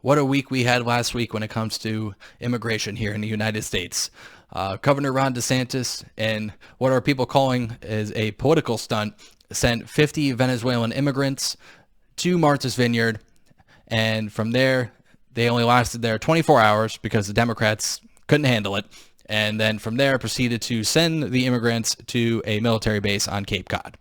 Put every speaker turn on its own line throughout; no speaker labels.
what a week we had last week when it comes to immigration here in the United States. Governor Ron DeSantis, and what are people calling is a political stunt, sent 50 Venezuelan immigrants to Martha's Vineyard, and from there, they only lasted there 24 hours because the Democrats couldn't handle it. And then from there, proceeded to send the immigrants to a military base on Cape Cod.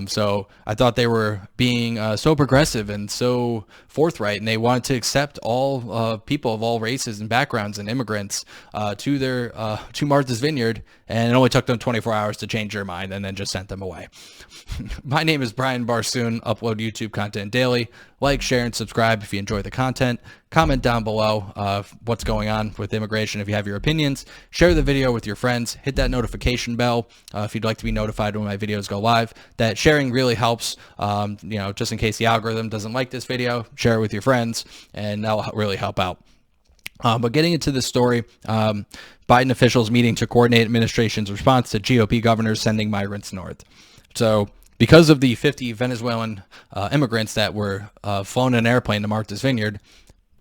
So I thought they were being so progressive and so forthright, and they wanted to accept all people of all races and backgrounds and immigrants to Martha's Vineyard, and it only took them 24 hours to change their mind and then just sent them away. My name is Brian Barsoon. Upload YouTube content daily. Like, share, and subscribe if you enjoy the content. Comment down below what's going on with immigration if you have your opinions. Share the video with your friends. Hit that notification bell if you'd like to be notified when my videos go live. That sharing really helps, just in case the algorithm doesn't like this video, share it with your friends, and that'll really help out. But getting into this story, Biden officials meeting to coordinate administration's response to GOP governors sending migrants north. So because of the 50 Venezuelan immigrants that were flown in an airplane to Martha's Vineyard,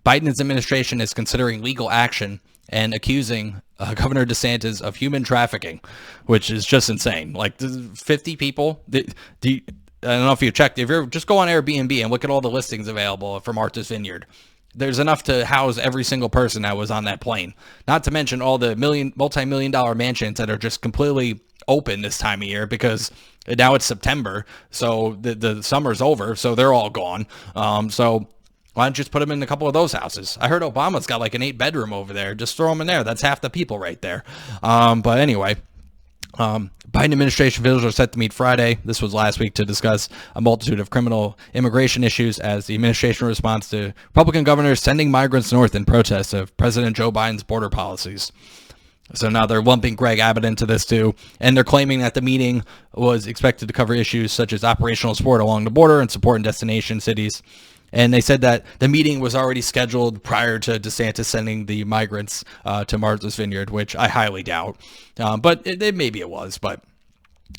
Biden's administration is considering legal action and accusing Governor DeSantis of human trafficking, which is just insane. Like 50 people. I don't know if you checked. If you're just go on Airbnb and look at all the listings available for Martha's Vineyard, there's enough to house every single person that was on that plane. Not to mention all the multi-million-dollar mansions that are just completely open this time of year because now it's September, so the summer's over, so they're all gone. So why don't you just put them in a couple of those houses? I heard Obama's got like an 8-bedroom over there. Just throw them in there. That's half the people right there. But anyway, Biden administration officials are set to meet Friday. This was last week to discuss a multitude of criminal immigration issues as the administration responds to Republican governors sending migrants north in protest of President Joe Biden's border policies. So now they're lumping Greg Abbott into this too, and they're claiming that the meeting was expected to cover issues such as operational support along the border and support in destination cities. And they said that the meeting was already scheduled prior to DeSantis sending the migrants to Martha's Vineyard, which I highly doubt. But maybe it was, but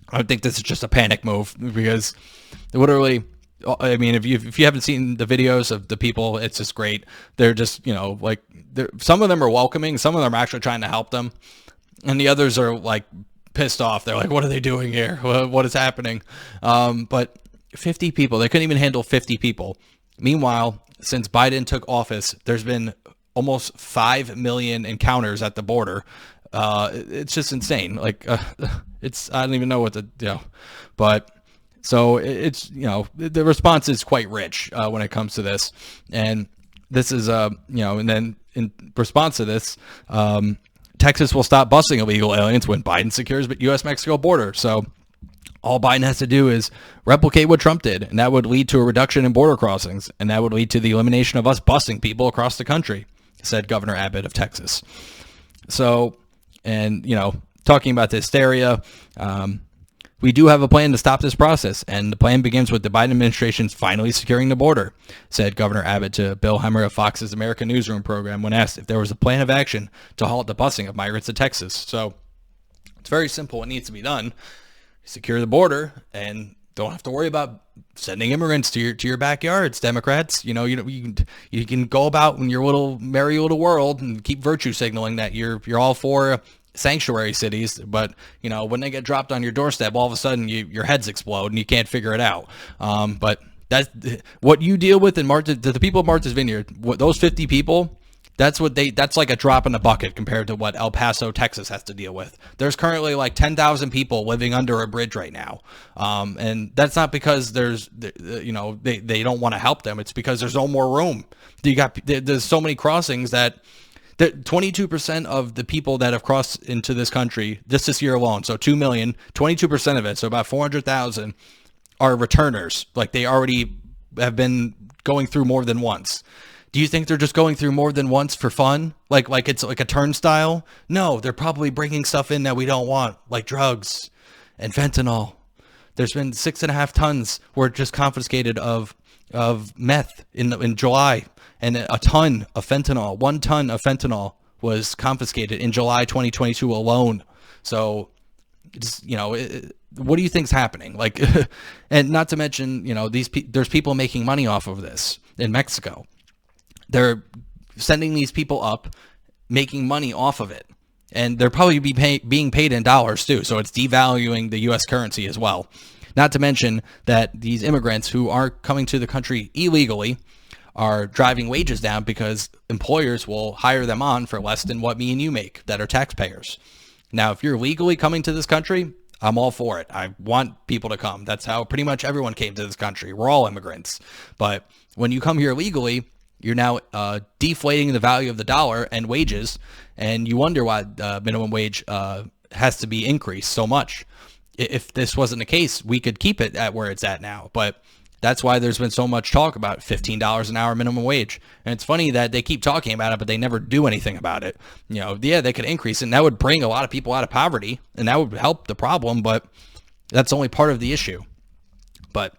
I think this is just a panic move because literally, I mean, if you haven't seen the videos of the people, it's just great. They're just, some of them are welcoming. Some of them are actually trying to help them. And the others are like pissed off. They're like, what are they doing here? What is happening? But 50 people, they couldn't even handle 50 people. Meanwhile, since Biden took office, there's been almost 5 million encounters at the border. It's just insane. Like, I don't even know what to, but so it's, the response is quite rich when it comes to this. And this is, and then in response to this, Texas will stop busing illegal aliens when Biden secures the U.S.-Mexico border. So all Biden has to do is replicate what Trump did, and that would lead to a reduction in border crossings, and that would lead to the elimination of us busing people across the country, said Governor Abbott of Texas. So, and, talking about the hysteria, we do have a plan to stop this process, and the plan begins with the Biden administration's finally securing the border, said Governor Abbott to Bill Hemmer of Fox's American Newsroom program when asked if there was a plan of action to halt the busing of migrants to Texas. So it's very simple what needs to be done. Secure the border and don't have to worry about sending immigrants to your backyards, Democrats. You can go about in your little merry little world and keep virtue signaling that you're all for sanctuary cities, but when they get dropped on your doorstep, all of a sudden your heads explode and you can't figure it out. But that's what you deal with in the people of Martha's Vineyard. Those 50 people. That's like a drop in the bucket compared to what El Paso, Texas has to deal with. There's currently like 10,000 people living under a bridge right now. And that's not because they don't want to help them. It's because there's no more room. There's so many crossings that 22% of the people that have crossed into this country just this year alone, so 2 million, 22% of it, so about 400,000 are returners. Like they already have been going through more than once. Do you think they're just going through more than once for fun? Like it's like a turnstile? No, they're probably bringing stuff in that we don't want, like drugs and fentanyl. There's been 6.5 tons were just confiscated of meth in July, and a ton of fentanyl. 1 ton of fentanyl was confiscated in July 2022 alone. So, what do you think's happening? Like, and not to mention, there's people making money off of this in Mexico. they're sending these people up, making money off of it. And they're probably being paid in dollars too. So it's devaluing the U.S. currency as well. Not to mention that these immigrants who are coming to the country illegally are driving wages down because employers will hire them on for less than what me and you make that are taxpayers. Now, if you're legally coming to this country, I'm all for it. I want people to come. That's how pretty much everyone came to this country. We're all immigrants. But when you come here legally, you're now deflating the value of the dollar and wages, and you wonder why minimum wage has to be increased so much. If this wasn't the case, we could keep it at where it's at now. But that's why there's been so much talk about $15 an hour minimum wage. And it's funny that they keep talking about it, but they never do anything about it. You know, yeah, they could increase it, and that would bring a lot of people out of poverty, and that would help the problem, but that's only part of the issue. But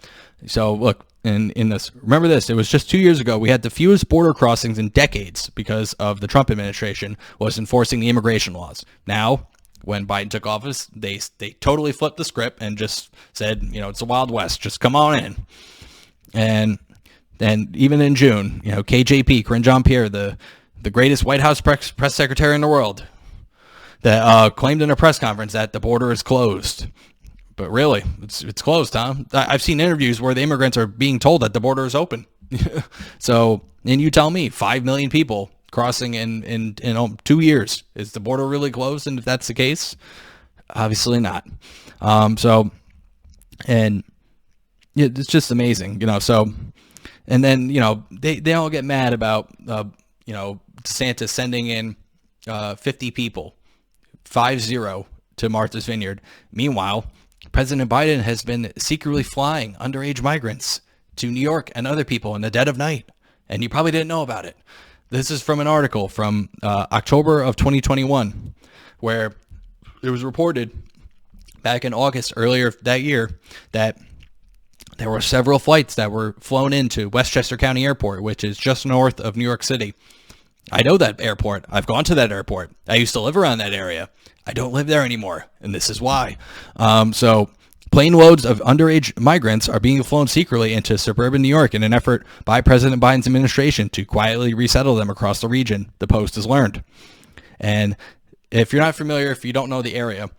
so look, in this, remember this, it was just 2 years ago, we had the fewest border crossings in decades because of the Trump administration was enforcing the immigration laws. Now, when Biden took office, they totally flipped the script and just said, you know, it's the Wild West, just come on in. And then even in June, you know, KJP, Karine Jean-Pierre, the greatest White House press secretary in the world, that claimed in a press conference that the border is closed. But really, it's closed, huh? I've seen interviews where the immigrants are being told that the border is open. So, and you tell me, 5 million people crossing in 2 years. Is the border really closed? And if that's the case, obviously not. So, and it's just amazing, you know. So, and then, you know, they all get mad about, you know, DeSantis sending in 50 people, 50, to Martha's Vineyard. Meanwhile, President Biden has been secretly flying underage migrants to New York and other people in the dead of night, and you probably didn't know about it. This is from an article from October of 2021, where it was reported back in August earlier that year that there were several flights that were flown into Westchester County Airport, which is just north of New York City. I know that airport. I've gone to that airport. I used to live around that area. I don't live there anymore, and this is why. So plane loads of underage migrants are being flown secretly into suburban New York in an effort by President Biden's administration to quietly resettle them across the region, the Post has learned. And if you're not familiar, if you don't know the area,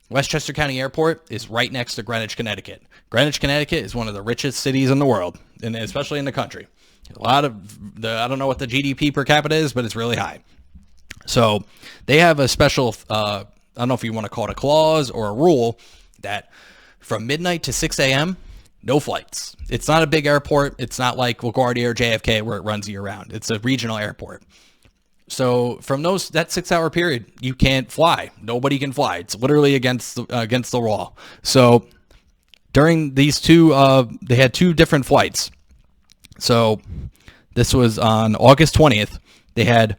Westchester County Airport is right next to Greenwich, Connecticut. Greenwich, Connecticut is one of the richest cities in the world, and especially in the country. A lot of the, I don't know what the GDP per capita is, but it's really high. So they have a special, I don't know if you want to call it a clause or a rule, that from midnight to 6 a.m., no flights. It's not a big airport. It's not like LaGuardia or JFK where it runs year round. It's a regional airport. So from that 6 hour period, you can't fly. Nobody can fly. It's literally against the law. So during these two, they had two different flights. So this was on August 20th. They had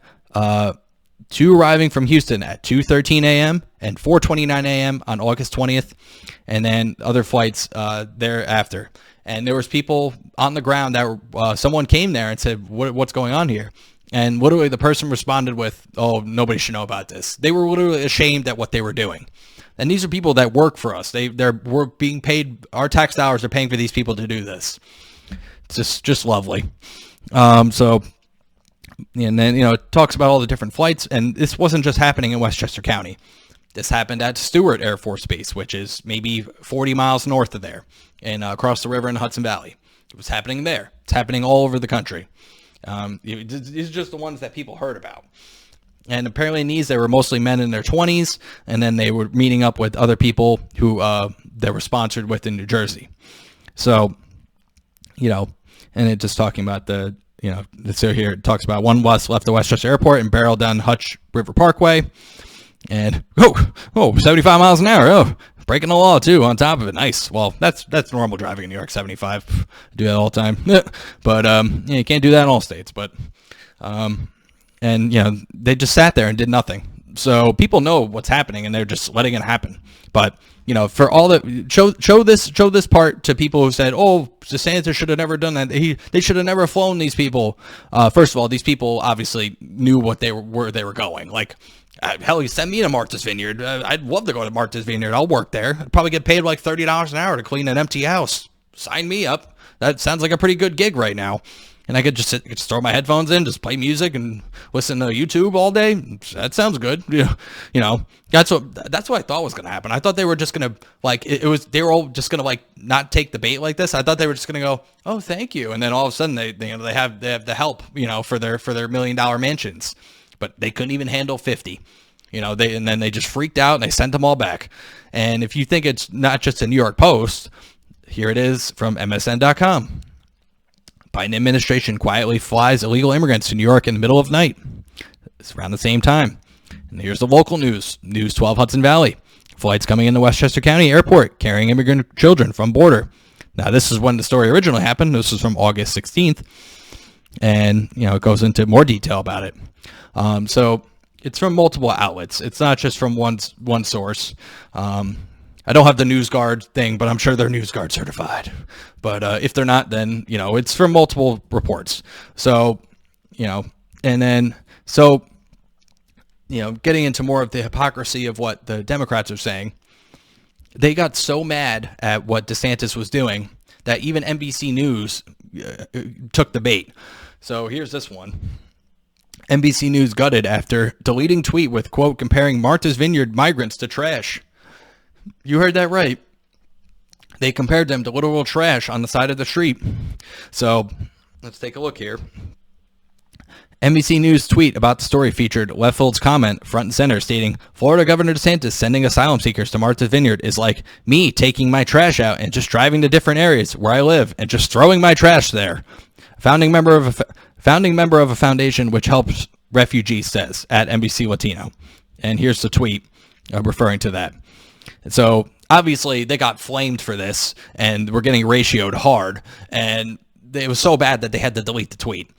two arriving from Houston at 2:13 a.m. and 4:29 a.m. on August 20th, and then other flights thereafter. And there was people on the ground that someone came there and said, "What's going on here?" And literally the person responded with, "Oh, nobody should know about this." They were literally ashamed at what they were doing. And these are people that work for us. We're being paid. Our tax dollars are paying for these people to do this. It's just lovely. So. And then, you know, it talks about all the different flights, and this wasn't just happening in Westchester County. This happened at Stewart Air Force Base, which is maybe 40 miles north of there, and across the river in the Hudson Valley. It was happening there. It's happening all over the country. These are just the ones that people heard about. And apparently in these, they were mostly men in their 20s, and then they were meeting up with other people who they were sponsored with in New Jersey. So, you know, and it just talking about the, you know, so here it talks about one bus left the Westchester Airport and barreled down Hutch River Parkway. And, 75 miles an hour. Oh, breaking the law, too, on top of it. Nice. Well, that's normal driving in New York, 75. I do that all the time. But, yeah, you can't do that in all states. But, and, you know, they just sat there and did nothing. So people know what's happening, and they're just letting it happen. But, you know, for all that, show this part to people who said, "Oh, DeSantis should have never done that. They should have never flown these people." First of all, these people obviously knew what they were going. Like, hell, you send me to Martha's Vineyard. I'd love to go to Martha's Vineyard. I'll work there. I'd probably get paid like $30 an hour to clean an empty house. Sign me up. That sounds like a pretty good gig right now. and I could just just throw my headphones in, just play music and listen to YouTube all day. That sounds good. That's what I thought was going to happen. I thought they were just going to they were all just going to not take the bait like this. I thought they were just going to go, "Oh, thank you," and then all of a sudden they have the help for their $1 million mansions, but they couldn't even handle 50. And then they just freaked out and they sent them all back. And if you think it's not just a New York Post, here it is from MSN.com. Biden administration quietly flies illegal immigrants to New York in the middle of night. It's around the same time. And here's the local news. News 12 Hudson Valley. Flights coming into Westchester County Airport carrying immigrant children from border. Now, this is when the story originally happened. This was from August 16th. And, it goes into more detail about it. So it's from multiple outlets. It's not just from one source. I don't have the NewsGuard thing, but I'm sure they're NewsGuard certified. But if they're not, then, it's from multiple reports. So, getting into more of the hypocrisy of what the Democrats are saying, they got so mad at what DeSantis was doing that even NBC News took the bait. So here's this one. NBC News gutted after deleting tweet with, quote, comparing Martha's Vineyard migrants to trash. You heard that right. They compared them to literal trash on the side of the street. So let's take a look here. NBC News tweet about the story featured Leffeld's comment front and center stating, Florida Governor DeSantis sending asylum seekers to Martha's Vineyard is like me taking my trash out and just driving to different areas where I live and just throwing my trash there. Founding member of a foundation which helps refugees says at NBC Latino. And here's the tweet referring to that. So obviously they got flamed for this and were getting ratioed hard, and it was so bad that they had to delete the tweet.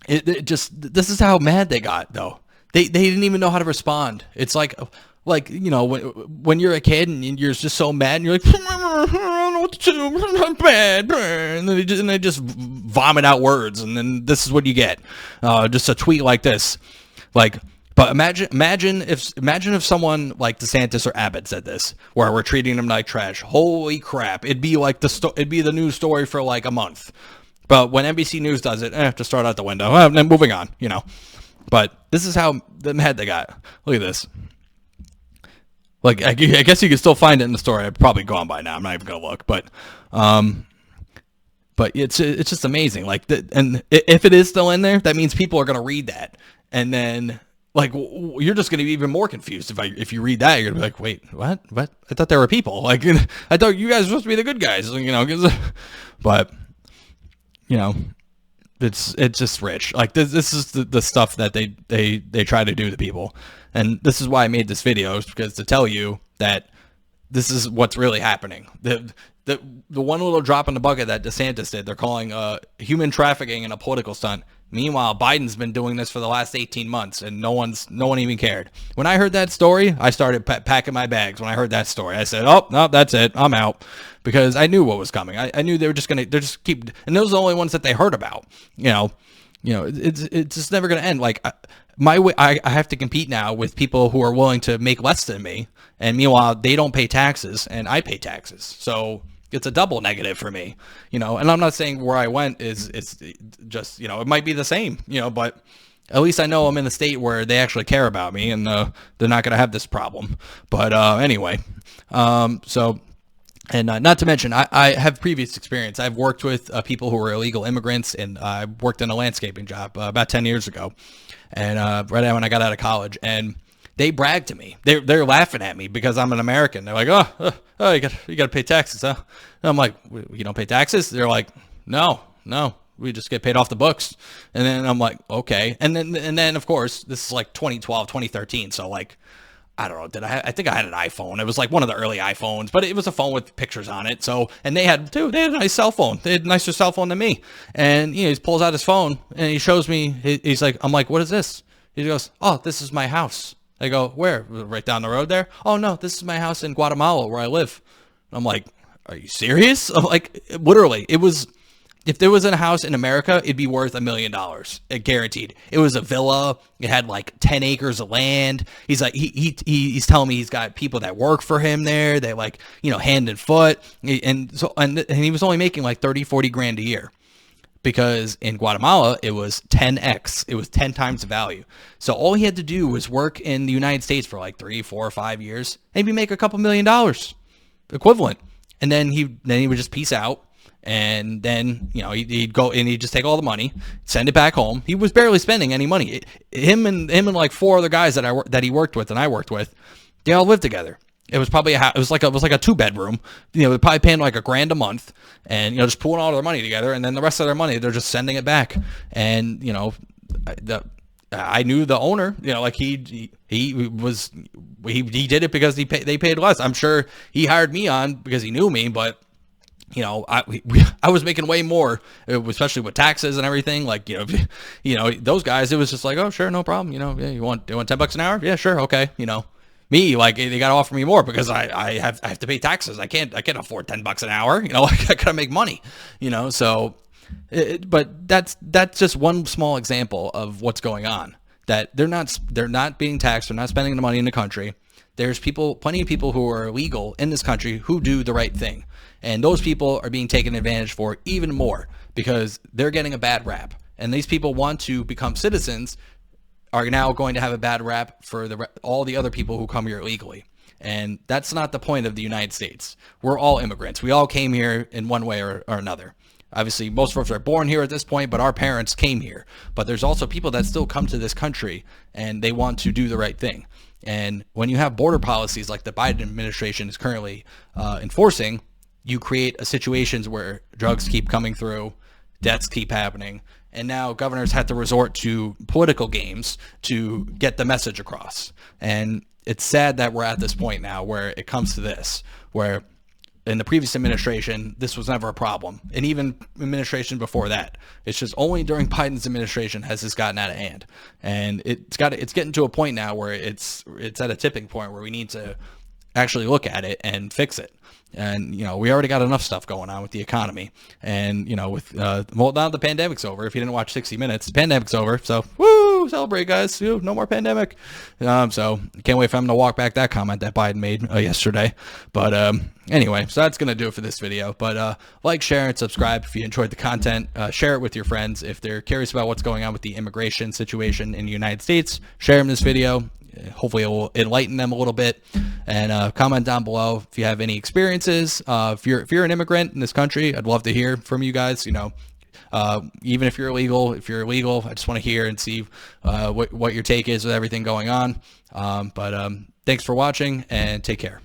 This is how mad they got though. They didn't even know how to respond. It's like when you're a kid and you're just so mad and you're like, I don't know what to do, I'm bad, and they just vomit out words, and then this is what you get. Just a tweet like this, But imagine if someone like DeSantis or Abbott said this, where we're treating them like trash. Holy crap! It'd be like it'd be the news story for like a month. But when NBC News does it, to start out the window. Then moving on, But this is how mad they got. Look at this. I guess you can still find it in the story. I've probably gone by now. I'm not even gonna look, but it's just amazing. And if it is still in there, that means people are gonna read that, and then. You're just going to be even more confused if you read that. You're going to be like, wait, what? I thought there were people. I thought you guys were supposed to be the good guys, but it's just rich. This is the stuff that they try to do to people. And this is why I made this video, is because to tell you that this is what's really happening. The one little drop in the bucket that DeSantis did, they're calling human trafficking and a political stunt. Meanwhile, Biden's been doing this for the last 18 months, and no one even cared. When I heard that story, I started packing my bags. When I heard that story, I said, "Oh no, that's it. I'm out," because I knew what was coming. I knew they were just keep, and those are the only ones that they heard about. It's just never gonna end. I have to compete now with people who are willing to make less than me, and meanwhile they don't pay taxes, and I pay taxes. So it's a double negative for me, and I'm not saying where I went it's just, it might be the same, but at least I know I'm in a state where they actually care about me, and they're not going to have this problem. But anyway, not to mention, I have previous experience. I've worked with people who were illegal immigrants, and I worked in a landscaping job about 10 years ago, and right when I got out of college, and they brag to me. They're laughing at me because I'm an American. They're like, oh, you got to pay taxes, huh? And I'm like, you don't pay taxes? They're like, no, we just get paid off the books. And then I'm like, okay. And then of course, this is like 2012, 2013. So I don't know. I think I had an iPhone. It was like one of the early iPhones, but it was a phone with pictures on it. So, and they had a nice cell phone. They had a nicer cell phone than me. And he pulls out his phone and he shows me. He's like, I'm like, what is this? He goes, oh, this is my house. I go, where? Right down the road there? Oh, no, this is my house in Guatemala where I live. I'm like, are you serious? I'm like, literally, it was, if there was a house in America, it'd be worth $1 million, guaranteed. It was a villa. It had 10 acres of land. He's like, he's telling me he's got people that work for him there. They hand and foot. And he was only making 30, 40 grand a year. because in Guatemala, it was 10x. It was 10 times the value. So all he had to do was work in the United States for like 3, 4, or 5 years, maybe make a couple $1,000,000 equivalent. And then he would just peace out. And then, he'd go and he'd just take all the money, send it back home. He was barely spending any money. Him and like 4 other guys that he worked with and I worked with, they all lived together. It was probably it was like a 2-bedroom. They're probably paying like $1,000 a month, and just pulling all their money together, and then the rest of their money they're just sending it back. And I knew the owner. Like he did it because they paid less. I'm sure he hired me on because he knew me, but I was making way more, especially with taxes and everything. Like, those guys, it was just like, oh, sure, no problem. Yeah, you want $10 an hour? Yeah, sure, okay. Me, like, they got to offer me more because I have to pay taxes. I can't afford $10 an hour. I gotta make money. So, but that's just one small example of what's going on. That they're not being taxed. They're not spending the money in the country. There's plenty of people who are illegal in this country who do the right thing. And those people are being taken advantage for even more because they're getting a bad rap. And these people want to become citizens are now going to have a bad rap for all the other people who come here illegally. And that's not the point of the United States. We're all immigrants. We all came here in one way or another. Obviously, most of us are born here at this point, but our parents came here. But there's also people that still come to this country and they want to do the right thing. And when you have border policies like the Biden administration is currently enforcing, you create situations where drugs keep coming through, deaths keep happening, and now governors have to resort to political games to get the message across. And it's sad that we're at this point now where it comes to this, where in the previous administration, this was never a problem. And even administration before that, it's just only during Biden's administration has this gotten out of hand. And it's getting to a point now where it's at a tipping point where we need to actually look at it and fix it. And, we already got enough stuff going on with the economy. And, with, well, now the pandemic's over. If you didn't watch 60 Minutes, the pandemic's over. So, woo, celebrate, guys. No more pandemic. So, can't wait for him to walk back that comment that Biden made yesterday. But anyway, so that's going to do it for this video. But like, share, and subscribe if you enjoyed the content. Share it with your friends. If they're curious about what's going on with the immigration situation in the United States, share them this video. Hopefully it will enlighten them a little bit. And comment down below if you have any experiences. If you're an immigrant in this country, I'd love to hear from you guys. Even if you're illegal, I just want to hear and see what your take is with everything going on. But thanks for watching and take care.